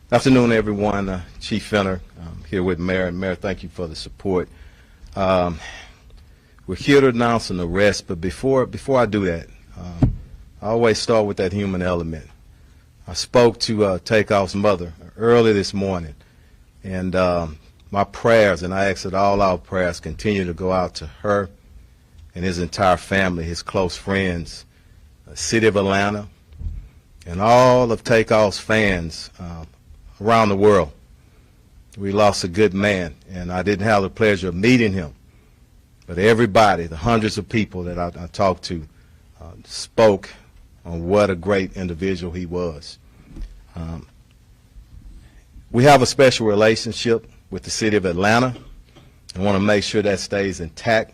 Afternoon, everyone. Chief Fenner here with Mayor. And Mayor, thank you for the support. We're here to announce an arrest, but before I do that, I always start with that human element. I spoke to Takeoff's mother early this morning, and my prayers, and I ask that all our prayers continue to go out to her and his entire family, his close friends, the city of Atlanta, and all of Takeoff's fans around the world. We lost a good man, and I didn't have the pleasure of meeting him. But everybody, the hundreds of people that I talked to, spoke on what a great individual he was. We have a special relationship with the city of Atlanta. I want to make sure that stays intact.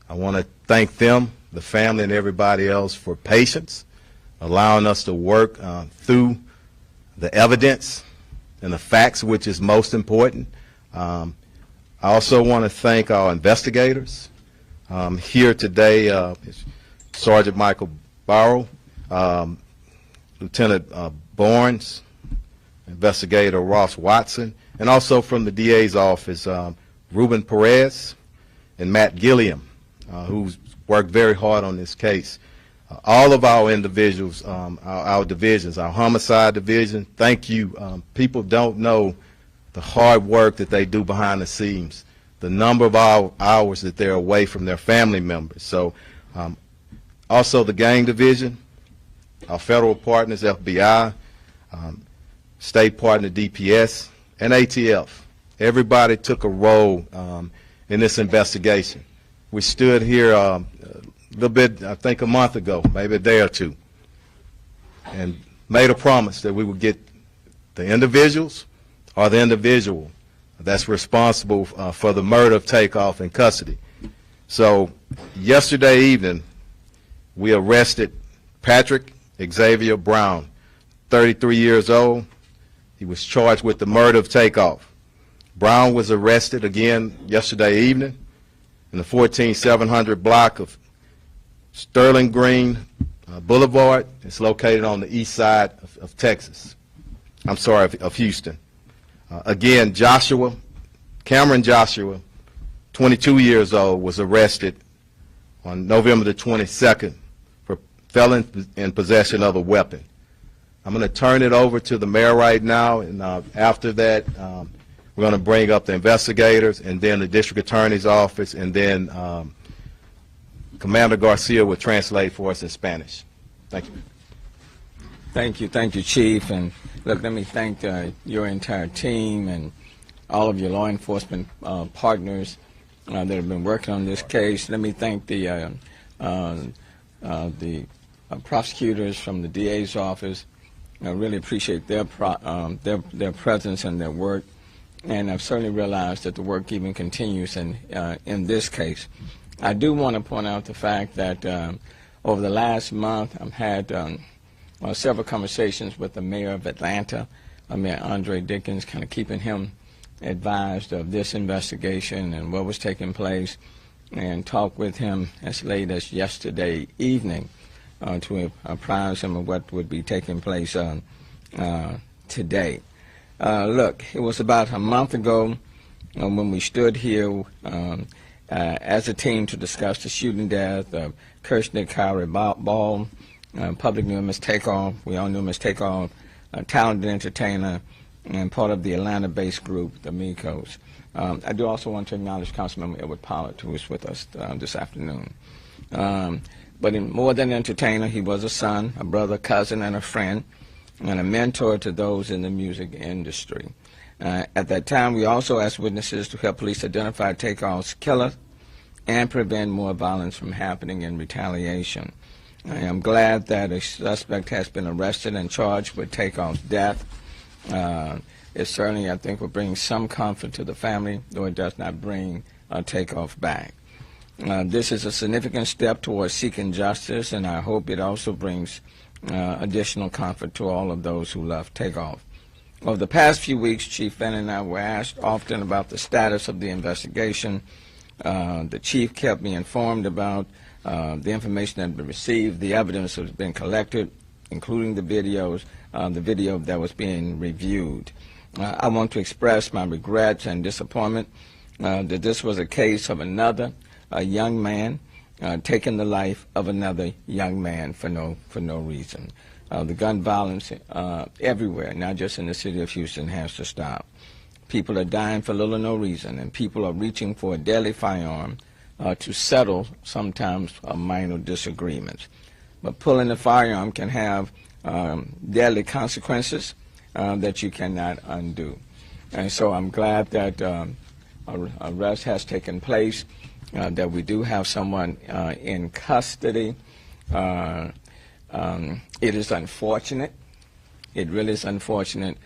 I want to thank them, the family, and everybody else for patience, allowing us to work through the evidence and the facts, which is most important. I also want to thank our investigators. Here today, Sergeant Michael Barrow, Lieutenant Barnes, Investigator Ross Watson, and also from the DA's office, Ruben Perez and Matt Gilliam, who's worked very hard on this case. All of our individuals, our divisions, our homicide division, thank you. People don't know the hard work that they do behind the scenes, the number of hours that they're away from their family members. So also the gang division, our federal partners, FBI, state partner DPS, and ATF. Everybody took a role in this investigation. We stood here a little bit, I think a month ago, maybe a day or two, and made a promise that we would get the individuals or the individual that's responsible for the murder of Takeoff in custody. So yesterday evening, we arrested Patrick Xavier Brown, 33 years old. He was charged with the murder of Takeoff. Brown was arrested again yesterday evening in the 14700 block of Sterling Green Boulevard. It's located on the east side of Texas. I'm sorry, of Houston. Again, Cameron Joshua, 22 years old, was arrested on November the 22nd for felon in possession of a weapon. I'm going to turn it over to the mayor right now, and after that, we're going to bring up the investigators and then the district attorney's office, and then Commander Garcia will translate for us in Spanish. Thank you. Thank you, Chief. And look, let me thank your entire team and all of your law enforcement partners that have been working on this case. Let me thank the prosecutors from the DA's office. I really appreciate their presence and their work, and I've certainly realized that the work even continues in this case. I do want to point out the fact that over the last month, I've had several conversations with the mayor of Atlanta, Mayor Andre Dickens, kind of keeping him advised of this investigation and what was taking place, and talked with him as late as yesterday evening to apprise him of what would be taking place today. Look, it was about a month ago when we stood here as a team to discuss the shooting death of KRIV Ball. Public knew him as Takeoff. We all knew him as Takeoff, a talented entertainer and part of the Atlanta-based group, the Migos. I do also want to acknowledge Councilmember Edward Pollard, who is with us this afternoon. But more than an entertainer, he was a son, a brother, cousin, and a friend, and a mentor to those in the music industry. At that time, we also asked witnesses to help police identify Takeoff's killer and prevent more violence from happening in retaliation. I am glad that a suspect has been arrested and charged with Takeoff's death. It certainly, I think, will bring some comfort to the family, though it does not bring Takeoff back. This is a significant step towards seeking justice, and I hope it also brings additional comfort to all of those who love Takeoff. Over the past few weeks, Chief Fenner and I were asked often about the status of the investigation. The Chief kept me informed about the information that had been received, the evidence that has been collected, including the videos, the video that was being reviewed. I want to express my regrets and disappointment that this was a case of another young man taking the life of another young man for no reason. The gun violence everywhere, not just in the city of Houston, has to stop. People are dying for little or no reason, and people are reaching for a deadly firearm to settle sometimes minor disagreements. But pulling a firearm can have deadly consequences that you cannot undo. And so I'm glad that arrest has taken place, that we do have someone in custody. It is unfortunate. It really is unfortunate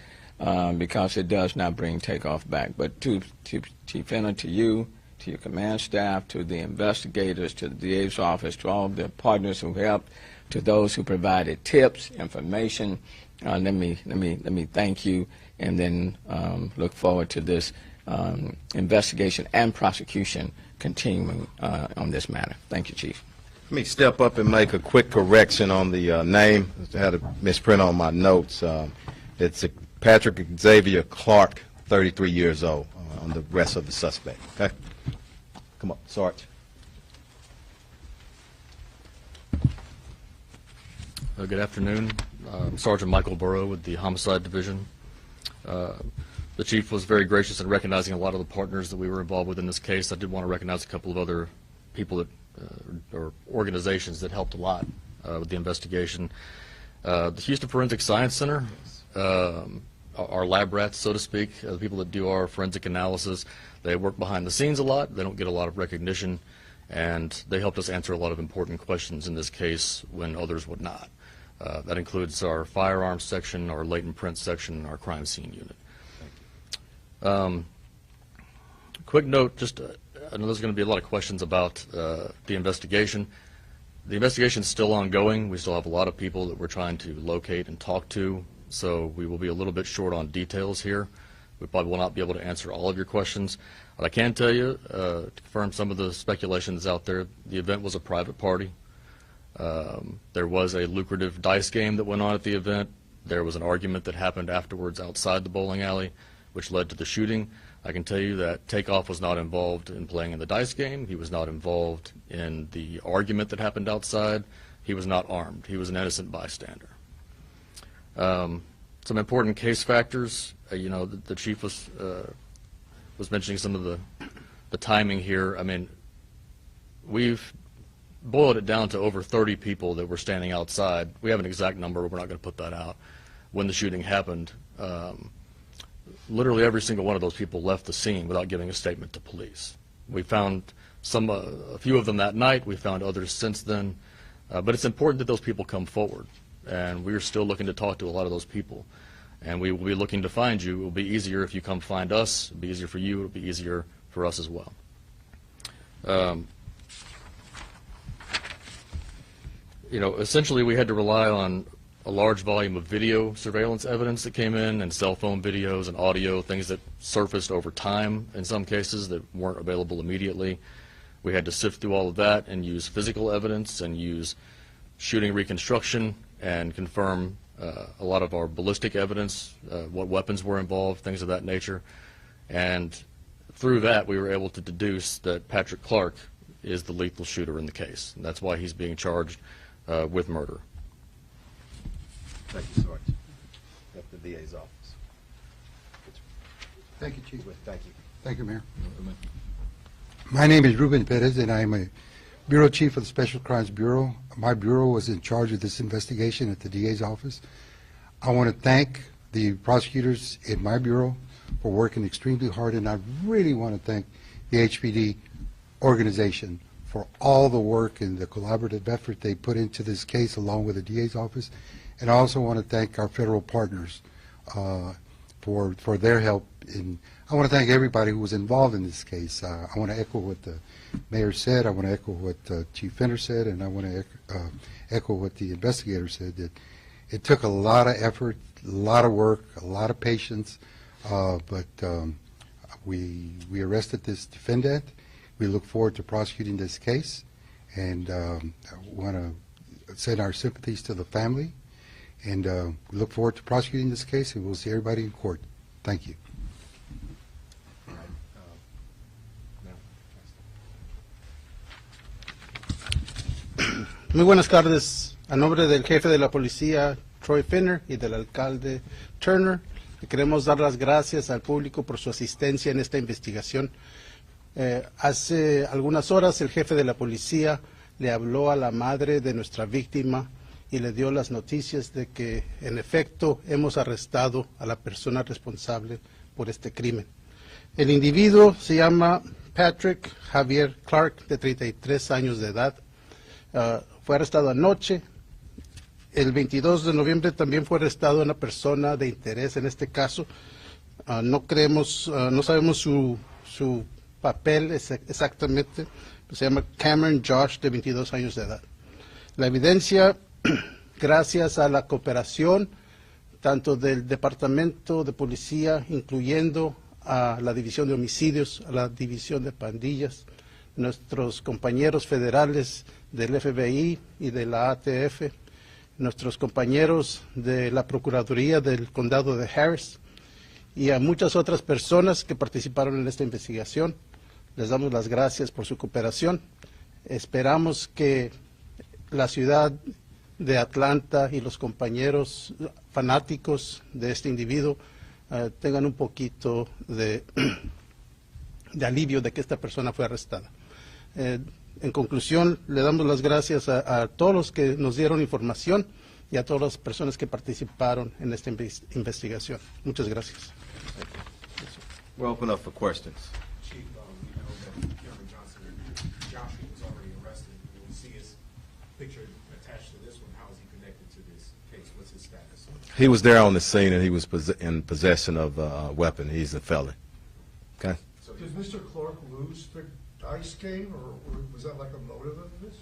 because it does not bring Takeoff back. But to Chief Fenner, to you, to your command staff, to the investigators, to the DA's office, to all the partners who helped, to those who provided tips, information, let me thank you, and then look forward to this investigation and prosecution continuing on this matter. Thank you, Chief. Let me step up and make a quick correction on the name. I had a misprint on my notes. It's Patrick Xavier Clark, 33 years old, on the rest of the suspect. Okay? Come on, Sarge. Good afternoon. I'm Sergeant Michael Burrow with the Homicide Division. The Chief was very gracious in recognizing a lot of the partners that we were involved with in this case. I did want to recognize a couple of other people that, or organizations that helped a lot with the investigation. The Houston Forensic Science Center, our lab rats, so to speak, the people that do our forensic analysis, they work behind the scenes a lot. They don't get a lot of recognition, and they helped us answer a lot of important questions in this case when others would not. That includes our firearms section, our latent print section, and our crime scene unit. Quick note, just I know there's going to be a lot of questions about the investigation. The investigation is still ongoing. We still have a lot of people that we're trying to locate and talk to, so we will be a little bit short on details here. We probably will not be able to answer all of your questions. But I can tell you, to confirm some of the speculations out there, the event was a private party. There was a lucrative dice game that went on at the event. There was an argument that happened afterwards outside the bowling alley, which led to the shooting. I can tell you that Takeoff was not involved in playing in the dice game. He was not involved in the argument that happened outside. He was not armed. He was an innocent bystander. Some important case factors. You know, the Chief was mentioning some of the timing here. I mean, we've boiled it down to over 30 people that were standing outside. We have an exact number, but we're not going to put that out. When the shooting happened, literally every single one of those people left the scene without giving a statement to police. We found a few of them that night. We found others since then. But it's important that those people come forward. And we're still looking to talk to a lot of those people. And we will be looking to find you. It will be easier if you come find us. It will be easier for you. It will be easier for us as well. You know, essentially we had to rely on a large volume of video surveillance evidence that came in, and cell phone videos and audio, things that surfaced over time in some cases that weren't available immediately. We had to sift through all of that and use physical evidence and use shooting reconstruction and confirm a lot of our ballistic evidence, what weapons were involved, things of that nature. And through that, we were able to deduce that Patrick Clark is the lethal shooter in the case. And that's why he's being charged with murder. Thank you, Sarge. Up to the DA's office. Thank you, Chief. Thank you. Thank you, Mayor. My name is Ruben Perez, and I'm a Bureau Chief of the Special Crimes Bureau. My bureau was in charge of this investigation at the DA's office. I want to thank the prosecutors in my bureau for working extremely hard, and I really want to thank the HPD organization for all the work and the collaborative effort they put into this case along with the DA's office. And I also want to thank our federal partners for their help. I want to thank everybody who was involved in this case. I want to echo what the mayor said. I want to echo what Chief Fenner said, and I want to echo what the investigator said, that it took a lot of effort, a lot of work, a lot of patience, but we arrested this defendant. We look forward to prosecuting this case, and I want to send our sympathies to the family. And we look forward to prosecuting this case, and we'll see everybody in court. Thank you. Muy buenas tardes. A nombre del jefe de la policía, Troy Finner, y del alcalde Turner, le queremos dar las gracias al público por su asistencia en esta investigación. Hace algunas horas el jefe de la policía le habló a la madre de nuestra víctima y le dio las noticias de que, en efecto, hemos arrestado a la persona responsable por este crimen. El individuo se llama Patrick Xavier Clark, de 33 años de edad. Fue arrestado anoche. El 22 de noviembre también fue arrestado una persona de interés en este caso. No sabemos su papel exactamente. Se llama Cameron Josh, de 22 años de edad. La evidencia, gracias a la cooperación tanto del Departamento de Policía, incluyendo a la División de Homicidios, a la División de Pandillas, nuestros compañeros federales del FBI y de la ATF, nuestros compañeros de la Procuraduría del Condado de Harris y a muchas otras personas que participaron en esta investigación. Les damos las gracias por su cooperación. Esperamos que la ciudad de Atlanta y los compañeros fanáticos de este individuo tengan un poquito de alivio de que esta persona fue arrestada. En conclusión, le damos las gracias a todos los que nos dieron información y a todas las personas que participaron en esta investigación. Muchas gracias. We'll open up for questions. Chief, we know that Cameron Johnson, Joshua was already arrested. When we see his picture attached to this one, how is he connected to this case? What's his status? He was there on the scene, and he was in possession of a weapon. He's a felon. Okay? So Does Mr. Clark lose the dice game, or was that like a motive of this?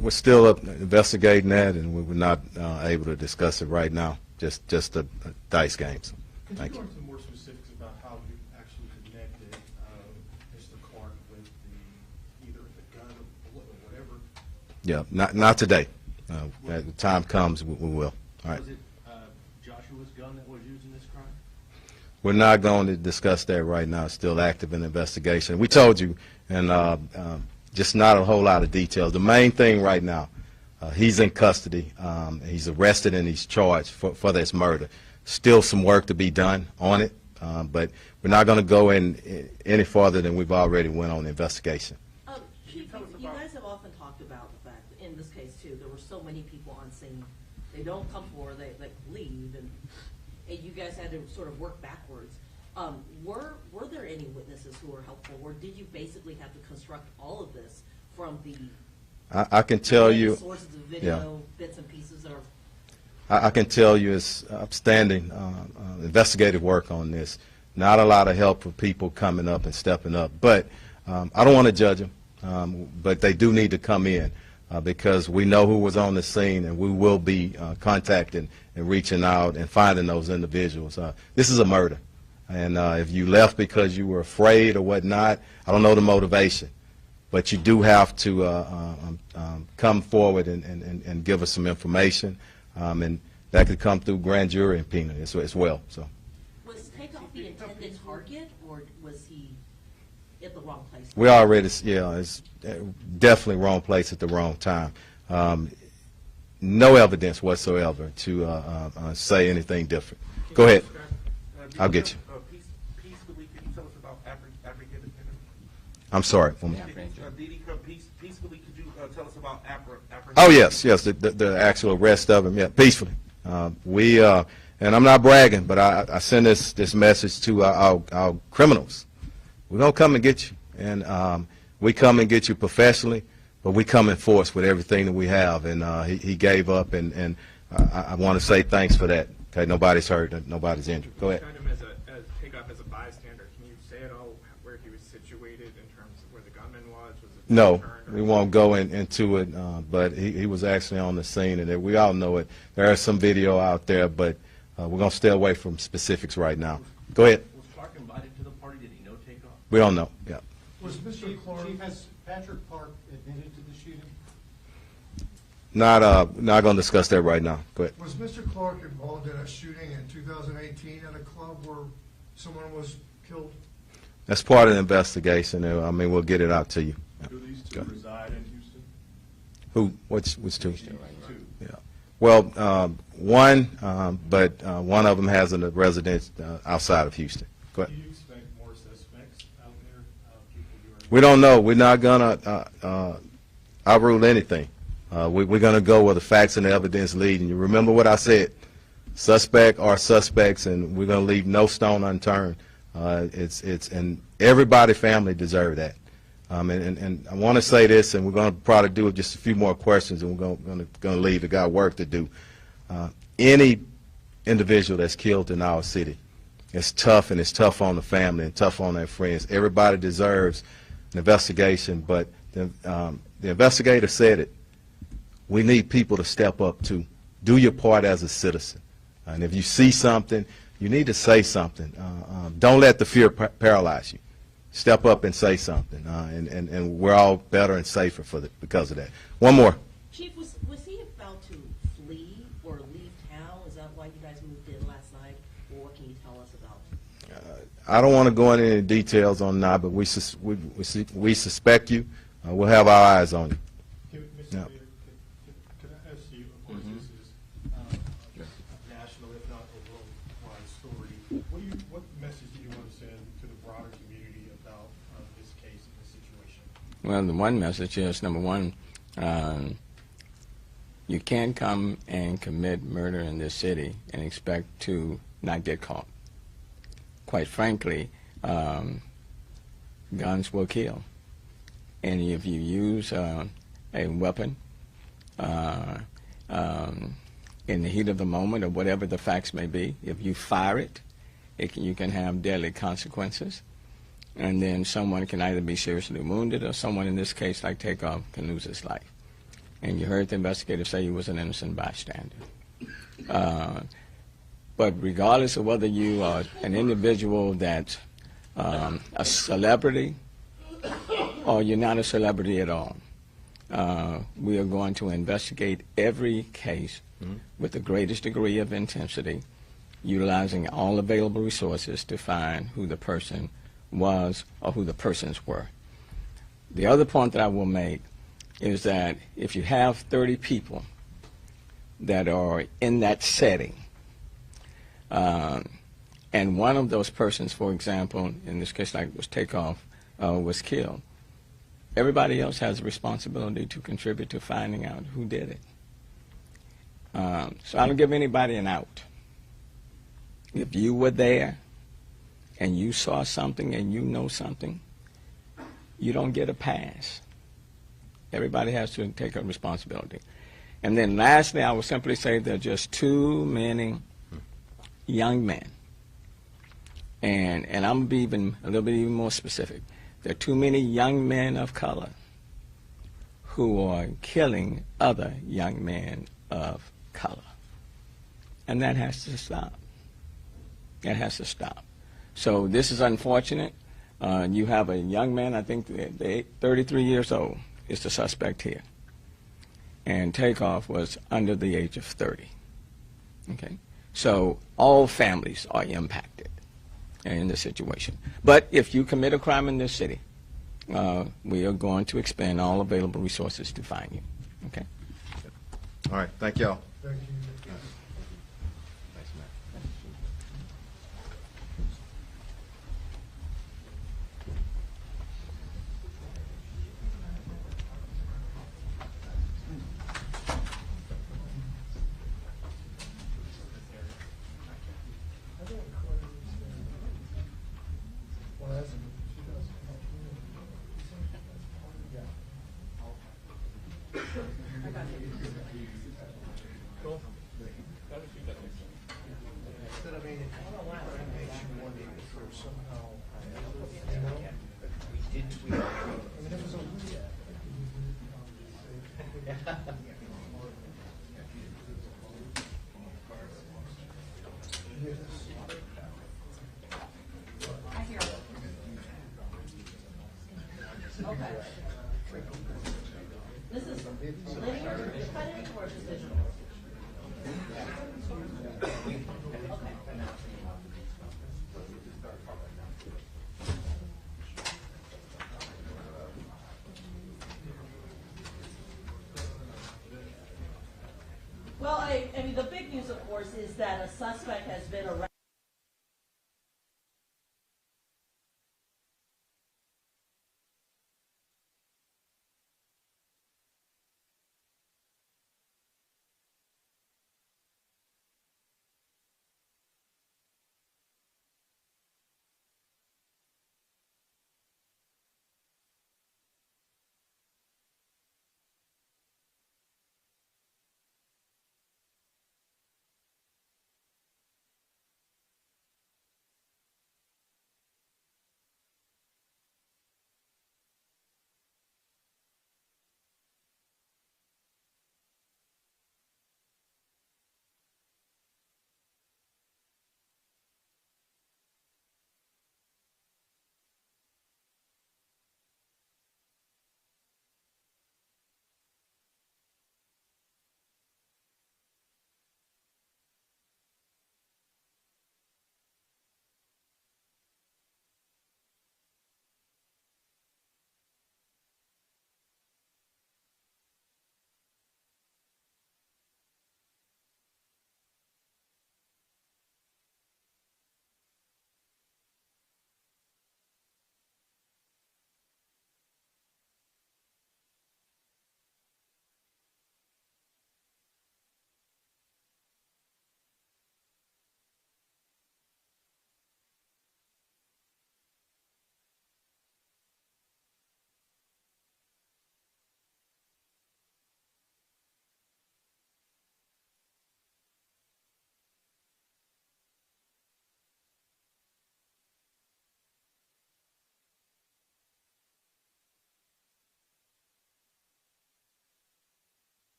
We're still investigating that, and we're not able to discuss it right now. Just the dice games. Could Thank you go you. into more specifics about how you actually connected Mr. Clark with either the gun or bullet or whatever? Yeah, not today. As the time comes, we will. All right. Was it Joshua's gun that was used in this crime? We're not going to discuss that right now. It's still active in the investigation. We told you, and just not a whole lot of details. The main thing right now, he's in custody. He's arrested and he's charged for this murder. Still some work to be done on it, but we're not going to go in any farther than we've already went on the investigation. Chief, you guys have often talked about the fact that in this case too, there were so many people on scene. They don't come forward, they leave, and you guys had to sort of work backwards. Were there any witnesses who were helpful, or did you basically have to construct all of this from the I can tell you, sources of video, bits and pieces that are? I can tell you it's upstanding investigative work on this. Not a lot of help for people coming up and stepping up. But I don't want to judge them, but they do need to come in because we know who was on the scene, and we will be contacting and reaching out and finding those individuals. This is a murder. And if you left because you were afraid or whatnot, I don't know the motivation. But you do have to come forward and give us some information. And that could come through grand jury subpoena as well. So, Was Takeoff the intended target, or was he at the wrong place? we already, it's definitely wrong place at the wrong time. No evidence whatsoever to say anything different. Go ahead. I'll get you. Peacefully, can you tell us about African independence? I'm sorry. Did he come peacefully? Could you tell us about African? Oh, yes, the actual arrest of him, peacefully. And I'm not bragging, but I send this message to our criminals. We're going to come and get you. And we come and get you professionally, but we come in force with everything that we have. And he gave up, and I want to say thanks for that. Okay, nobody's hurt, nobody's injured. Go ahead. Kind of as Takeoff as a bystander, can you say at all where he was situated in terms of where the gunman was? Was it No, turned or- we won't go into it, but he was actually on the scene, and we all know it. There is some video out there, but we're going to stay away from specifics right now. Go ahead. Was Clark invited to the party? Did he know Takeoff? We don't know. Yeah. Was Mr. Clark? Chief, has Patrick Clark admitted to the shooting? Not going to discuss that right now. Go ahead. Was Mr. Clark involved in a shooting in 2018 at a club where someone was killed? That's part of the investigation. I mean, we'll get it out to you. Do these two reside in Houston? Who? Which two? Two. Yeah. Well, one, but one of them has a residence outside of Houston. Go Do ahead. you expect more suspects out there, people you are? We don't know. We're not gonna outrule anything. We're gonna go where the facts and the evidence lead. And you remember what I said: suspect are suspects, and we're gonna leave no stone unturned. And everybody family deserve that. And I want to say this, and we're going to probably do just a few more questions, and we're going to leave. The guy work to do. Any individual that's killed in our city, it's tough, and it's tough on the family and tough on their friends. Everybody deserves an investigation, but the investigator said it. We need people to step up too. Do your part as a citizen, and if you see something, you need to say something. Don't let the fear paralyze you. Step up and say something, and we're all better and safer because of that. One more. Chief, was he about to flee or leave town? Is that why you guys moved in last night? Or what can you tell us about? I don't want to go into any details on that, but we suspect you. We'll have our eyes on you. Mr. Yeah. Mayor, could I ask you, of course, this is a national, if not a worldwide story. What message do you want to send to the broader community about this case and this situation? Well, the one message is, number one, you can't come and commit murder in this city and expect to not get caught. Quite frankly, guns will kill. And if you use a weapon in the heat of the moment or whatever the facts may be, if you fire it, you can have deadly consequences. And then someone can either be seriously wounded or someone, in this case, like Takeoff, can lose his life. And you heard the investigator say he was an innocent bystander. But regardless of whether you are an individual that's a celebrity or you're not a celebrity at all, we are going to investigate every case with the greatest degree of intensity, utilizing all available resources to find who the person was or who the persons were. The other point that I will make is that if you have 30 people that are in that setting, and one of those persons, for example, in this case like it was Takeoff, was killed, everybody else has a responsibility to contribute to finding out who did it. So I don't give anybody an out. If you were there and you saw something and you know something, you don't get a pass. Everybody has to take a responsibility. And then lastly, I will simply say there are just too many young men. And I'm going to be even a little bit even more specific. There are too many young men of color who are killing other young men of color. And that has to stop. That has to stop. So this is unfortunate. You have a young man, I think 33 years old is the suspect here. And Takeoff was under the age of 30. Okay? So all families are impacted in this situation. But if you commit a crime in this city, we are going to expend all available resources to find you. Okay? All right. Thank y'all. Thank you. Thanks, Matt. This is Linear, you cut it, or just digital? Well, I mean, the big news, of course, is that a suspect has been arrested.